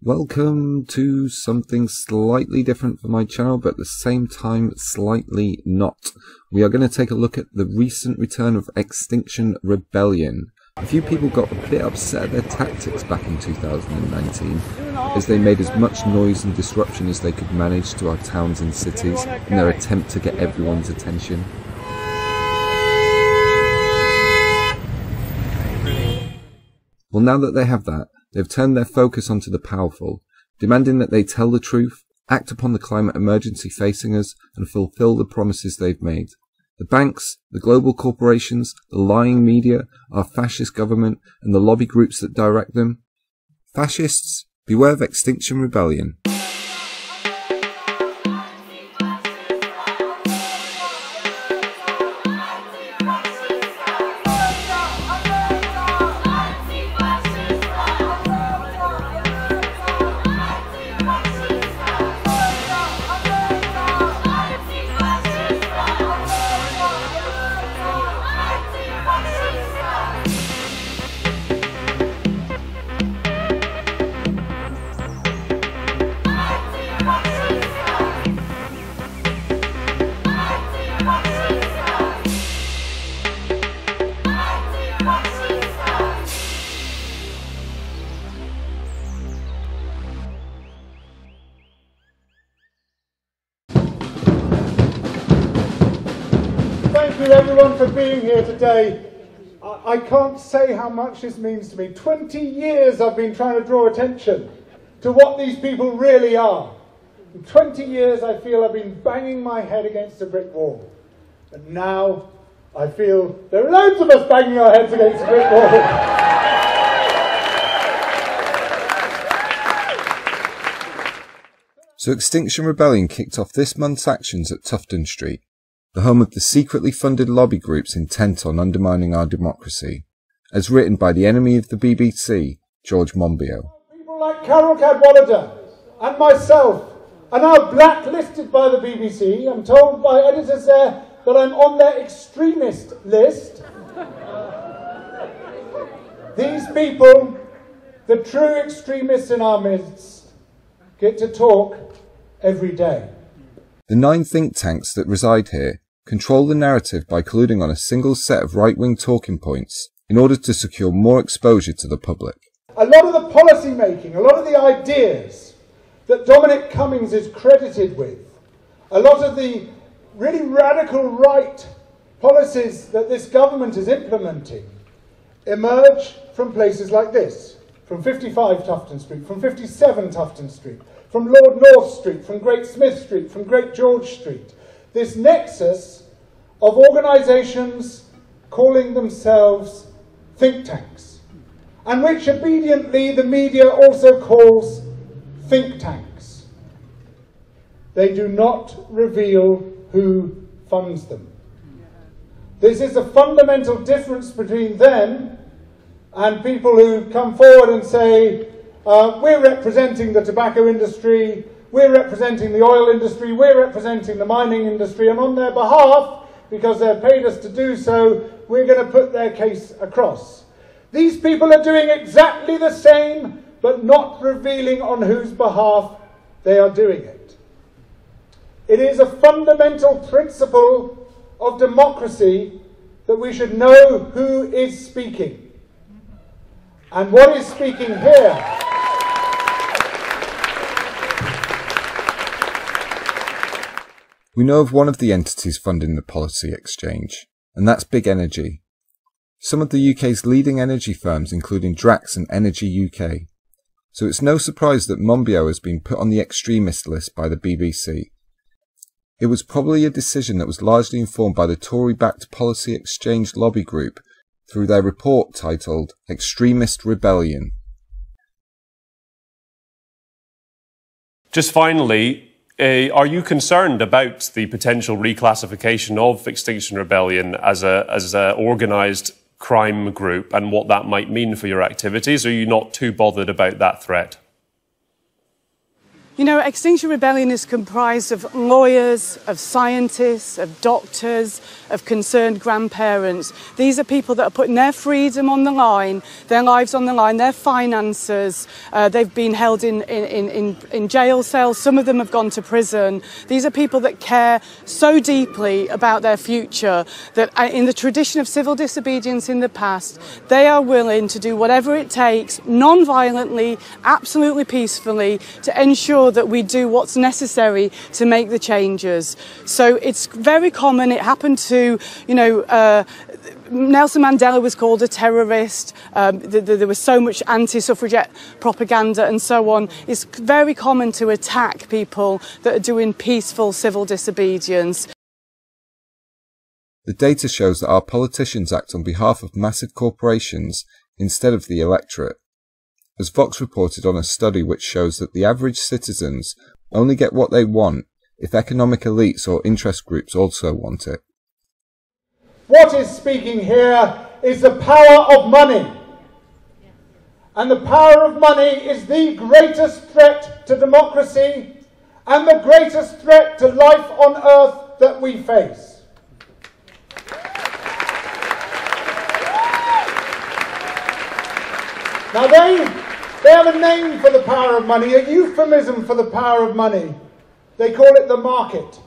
Welcome to something slightly different for my channel, but at the same time slightly not. We are going to take a look at the recent return of Extinction Rebellion. A few people got a bit upset at their tactics back in 2019, as they made as much noise and disruption as they could manage to our towns and cities in their attempt to get everyone's attention. Well, now that they have that, they've turned their focus onto the powerful, demanding that they tell the truth, act upon the climate emergency facing us, and fulfill the promises they've made. The banks, the global corporations, the lying media, our fascist government, and the lobby groups that direct them. Fascists, beware of Extinction Rebellion. Thank you everyone for being here today. I can't say how much this means to me. 20 years I've been trying to draw attention to what these people really are. In 20 years I feel I've been banging my head against a brick wall. And now I feel there are loads of us banging our heads against a brick wall. So Extinction Rebellion kicked off this month's actions at Tufton Street, the home of the secretly funded lobby groups intent on undermining our democracy, as written by the enemy of the BBC, George Monbiot. People like Carol Cadwallader and myself are now blacklisted by the BBC. I'm told by editors there that I'm on their extremist list. These people, the true extremists in our midst, get to talk every day. The 9 think tanks that reside here control the narrative by colluding on a single set of right-wing talking points in order to secure more exposure to the public. A lot of the policy making, a lot of the ideas that Dominic Cummings is credited with, a lot of the really radical right policies that this government is implementing emerge from places like this, from 55 Tufton Street, from 57 Tufton Street, from Lord North Street, from Great Smith Street, from Great George Street. This nexus of organisations calling themselves think tanks, and which obediently the media also calls think tanks. They do not reveal who funds them. This is a fundamental difference between them and people who come forward and say, we're representing the tobacco industry, we're representing the oil industry, we're representing the mining industry, and on their behalf, because they've paid us to do so, we're going to put their case across. These people are doing exactly the same, but not revealing on whose behalf they are doing it. It is a fundamental principle of democracy that we should know who is speaking. And what is speaking here? We know of one of the entities funding the policy exchange, and that's Big Energy. Some of the UK's leading energy firms, including Drax and Energy UK. So it's no surprise that Monbiot has been put on the extremist list by the BBC. It was probably a decision that was largely informed by the Tory-backed policy exchange lobby group through their report titled Extinction Rebellion. Just finally, are you concerned about the potential reclassification of Extinction Rebellion as a organised crime group and what that might mean for your activities? Or are you not too bothered about that threat? You know, Extinction Rebellion is comprised of lawyers, of scientists, of doctors, of concerned grandparents. These are people that are putting their freedom on the line, their lives on the line, their finances. They've been held in jail cells. Some of them have gone to prison. These are people that care so deeply about their future that in the tradition of civil disobedience in the past, they are willing to do whatever it takes, non-violently, absolutely peacefully, to ensure that we do what's necessary to make the changes. So it's very common. It happened to, Nelson Mandela was called a terrorist. There was so much anti-suffragette propaganda and so on. It's very common to attack people that are doing peaceful civil disobedience. The data shows that our politicians act on behalf of massive corporations instead of the electorate, as Vox reported on a study which shows that the average citizens only get what they want if economic elites or interest groups also want it. What is speaking here is the power of money. And the power of money is the greatest threat to democracy and the greatest threat to life on earth that we face. Now they have a name for the power of money, a euphemism for the power of money. They call it the market.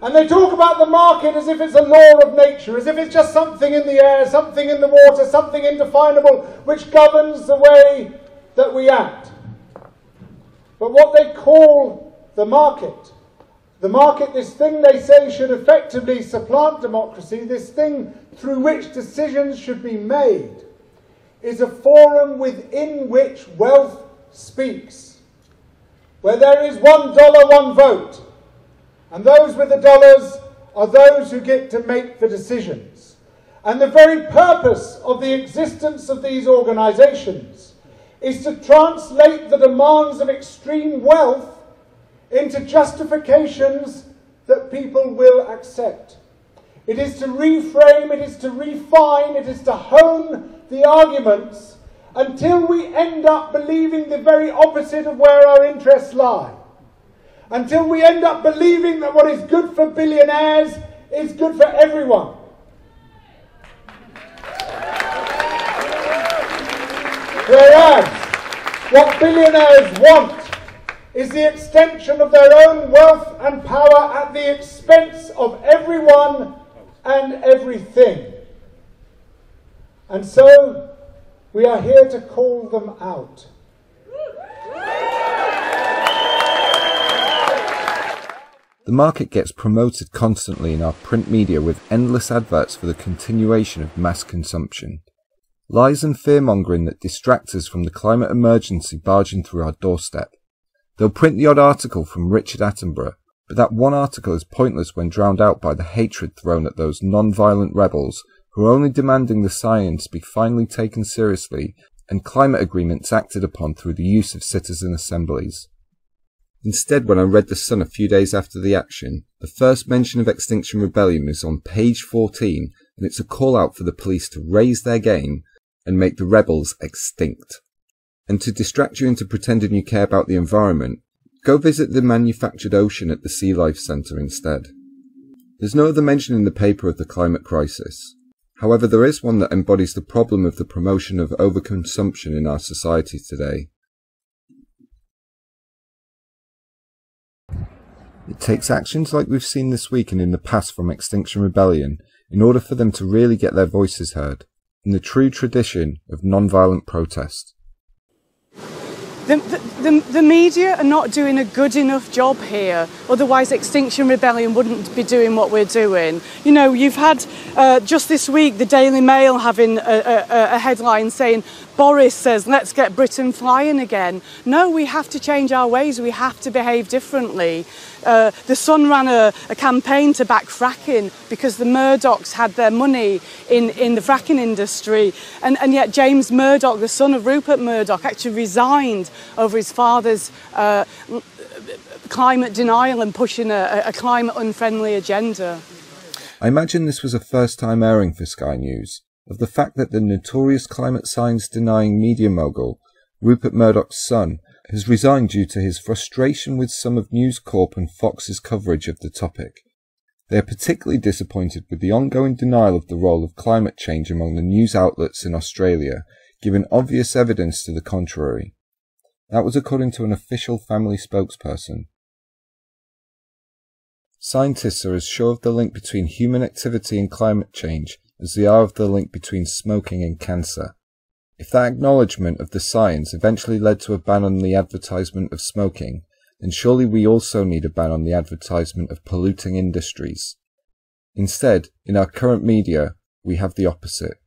And they talk about the market as if it's a law of nature, as if it's just something in the air, something in the water, something indefinable which governs the way that we act. But what they call the market, this thing they say should effectively supplant democracy, this thing through which decisions should be made, is a forum within which wealth speaks, where there is $1, one vote, and those with the dollars are those who get to make the decisions. And the very purpose of the existence of these organisations is to translate the demands of extreme wealth into justifications that people will accept. It is to reframe, it is to refine, it is to hone the arguments until we end up believing the very opposite of where our interests lie. Until we end up believing that what is good for billionaires is good for everyone. Whereas what billionaires want is the extension of their own wealth and power at the expense of everyone and everything. And so we are here to call them out. The market gets promoted constantly in our print media with endless adverts for the continuation of mass consumption. Lies and fear-mongering that distract us from the climate emergency barging through our doorstep. They'll print the odd article from Richard Attenborough, but that one article is pointless when drowned out by the hatred thrown at those non-violent rebels who are only demanding the science be finally taken seriously and climate agreements acted upon through the use of citizen assemblies. Instead, when I read The Sun a few days after the action, the first mention of Extinction Rebellion is on page 14, and it's a call out for the police to raise their game and make the rebels extinct. And to distract you into pretending you care about the environment, go visit the manufactured ocean at the Sea Life Centre instead. There's no other mention in the paper of the climate crisis. However, there is one that embodies the problem of the promotion of overconsumption in our society today. It takes actions like we've seen this week and in the past from Extinction Rebellion in order for them to really get their voices heard, in the true tradition of non-violent protest. The media are not doing a good enough job here, otherwise Extinction Rebellion wouldn't be doing what we're doing. You know, you've had just this week the Daily Mail having a headline saying, Boris says, let's get Britain flying again. No, we have to change our ways, we have to behave differently. The Sun ran a campaign to back fracking because the Murdochs had their money in the fracking industry, and yet James Murdoch, the son of Rupert Murdoch, actually resigned over his father's climate denial and pushing a climate unfriendly agenda. I imagine this was a first-time airing for Sky News, of the fact that the notorious climate science denying media mogul, Rupert Murdoch's son, has resigned due to his frustration with some of News Corp and Fox's coverage of the topic. They are particularly disappointed with the ongoing denial of the role of climate change among the news outlets in Australia, given obvious evidence to the contrary. That was according to an official family spokesperson. Scientists are as sure of the link between human activity and climate change as they are of the link between smoking and cancer. If that acknowledgement of the science eventually led to a ban on the advertisement of smoking, then surely we also need a ban on the advertisement of polluting industries. Instead, in our current media, we have the opposite.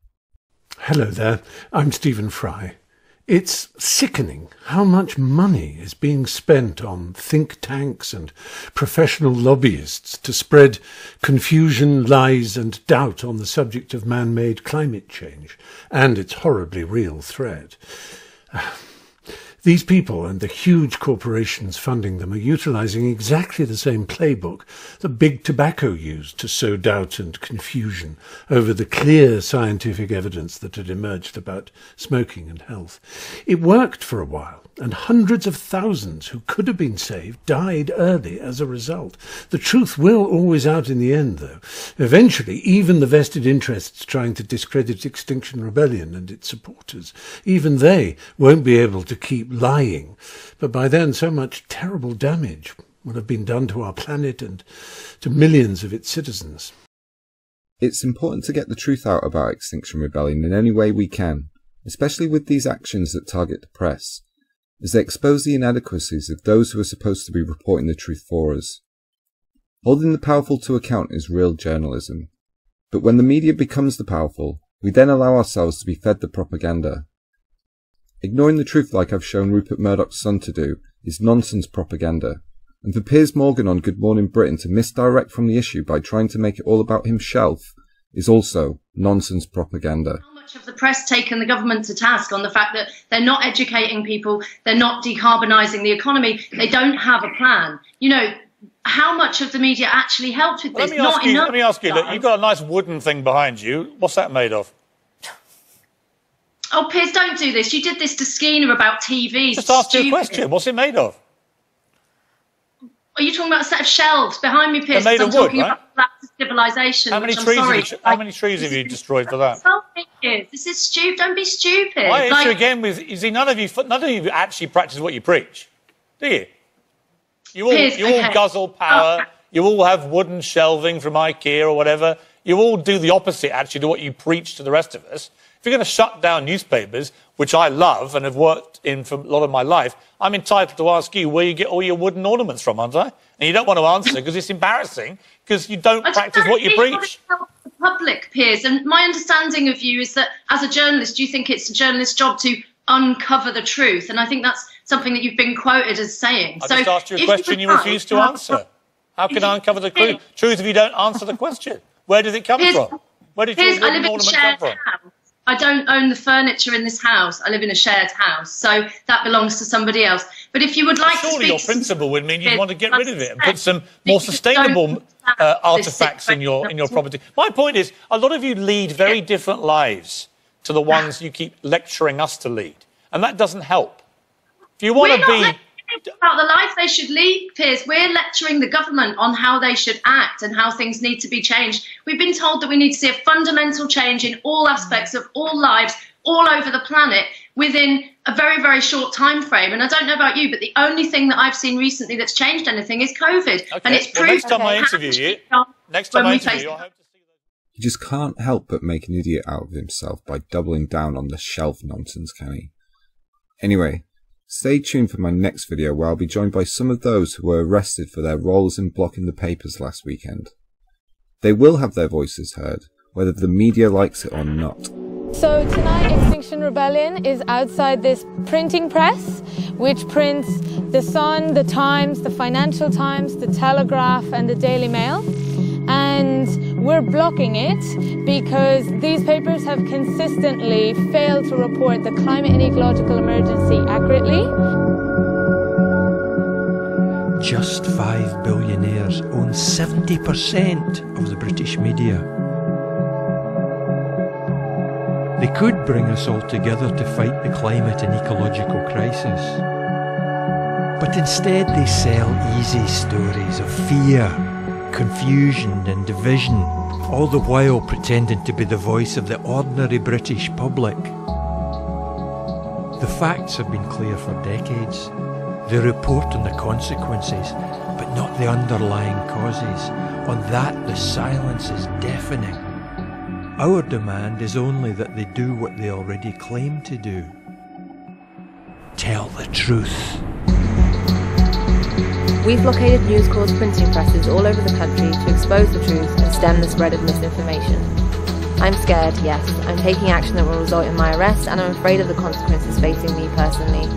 Hello there, I'm Stephen Fry. It's sickening how much money is being spent on think tanks and professional lobbyists to spread confusion, lies and doubt on the subject of man-made climate change and its horribly real threat. These people and the huge corporations funding them are utilising exactly the same playbook that Big Tobacco used to sow doubt and confusion over the clear scientific evidence that had emerged about smoking and health. It worked for a while, and hundreds of thousands who could have been saved died early as a result. The truth will always out in the end, though. Eventually, even the vested interests trying to discredit Extinction Rebellion and its supporters, even they won't be able to keep lying. But by then, so much terrible damage will have been done to our planet and to millions of its citizens. It's important to get the truth out about Extinction Rebellion in any way we can, especially with these actions that target the press, as they expose the inadequacies of those who are supposed to be reporting the truth for us. Holding the powerful to account is real journalism. But when the media becomes the powerful, we then allow ourselves to be fed the propaganda. Ignoring the truth like I've shown Rupert Murdoch's son to do is nonsense propaganda, and for Piers Morgan on Good Morning Britain to misdirect from the issue by trying to make it all about himself is also nonsense propaganda. How much have the press taken the government to task on the fact that they're not educating people, they're not decarbonising the economy, they don't have a plan? You know, how much of the media actually helped with this? Let me ask you, look, you've got a nice wooden thing behind you. What's that made of? Oh, Piers, don't do this. You did this to Skeena about TVs. Just ask you a question. What's it made of? Are you talking about a set of shelves behind me, Piers? They're made of wood, right? About civilization. How many trees have you destroyed for that? This is stupid. Don't be stupid. My issue again with none of you actually practice what you preach, do you? You all guzzle power. You all have wooden shelving from IKEA or whatever. You all do the opposite actually to what you preach to the rest of us. If you're going to shut down newspapers, which I love and have worked in for a lot of my life, I'm entitled to ask you where you get all your wooden ornaments from, aren't I? And you don't want to answer because it's embarrassing because you don't practice what you preach. The public, Piers, and my understanding of you is that as a journalist, you think it's a journalist's job to uncover the truth, and I think that's something that you've been quoted as saying. I just asked you a question you refused to answer. How can I uncover the truth if you don't answer the question? Where did it come from? Where did your wooden ornament come from? I don't own the furniture in this house. I live in a shared house, so that belongs to somebody else. But if you would like to speak... Surely your principle would mean you'd want to get rid of it and put some more sustainable artefacts in your property. My point is, a lot of you lead very different lives to the ones you keep lecturing us to lead, and that doesn't help. If you want to be... about the life they should lead, Piers. We're lecturing the government on how they should act and how things need to be changed. We've been told that we need to see a fundamental change in all aspects of all lives all over the planet within a very, very short time frame. And I don't know about you, but the only thing that I've seen recently that's changed anything is COVID. Okay. And it's proved next time I interview you, I hope to see those. He just can't help but make an idiot out of himself by doubling down on the shelf nonsense, can he? Anyway, stay tuned for my next video where I'll be joined by some of those who were arrested for their roles in blocking the papers last weekend. They will have their voices heard, whether the media likes it or not. So tonight Extinction Rebellion is outside this printing press which prints The Sun, The Times, The Financial Times, The Telegraph and The Daily Mail. And we're blocking it because these papers have consistently failed to report the climate and ecological emergency accurately. Just 5 billionaires own 70% of the British media. They could bring us all together to fight the climate and ecological crisis. But instead they sell easy stories of fear, confusion and division, all the while pretending to be the voice of the ordinary British public. The facts have been clear for decades. They report on the consequences, but not the underlying causes. On that, the silence is deafening. Our demand is only that they do what they already claim to do. Tell the truth. We've located News Corps printing presses all over the country to expose the truth and stem the spread of misinformation. I'm scared, yes. I'm taking action that will result in my arrest, and I'm afraid of the consequences facing me personally.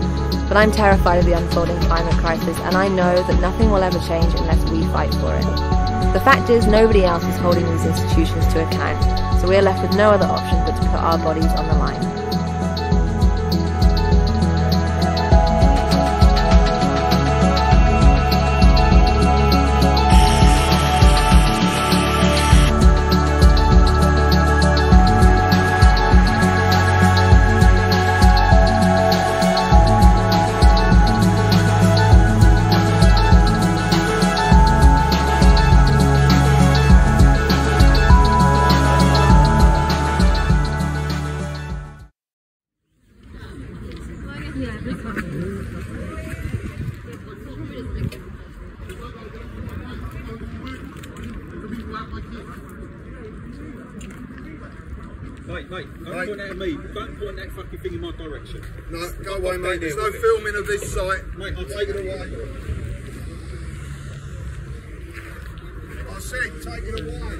But I'm terrified of the unfolding climate crisis, and I know that nothing will ever change unless we fight for it. The fact is, nobody else is holding these institutions to account, so we are left with no other option but to put our bodies on the line. Mate, don't point at me. Don't point that fucking thing in my direction. No, go away, mate. There's no filming of this site. Mate, I'll take it away. I said, take it away.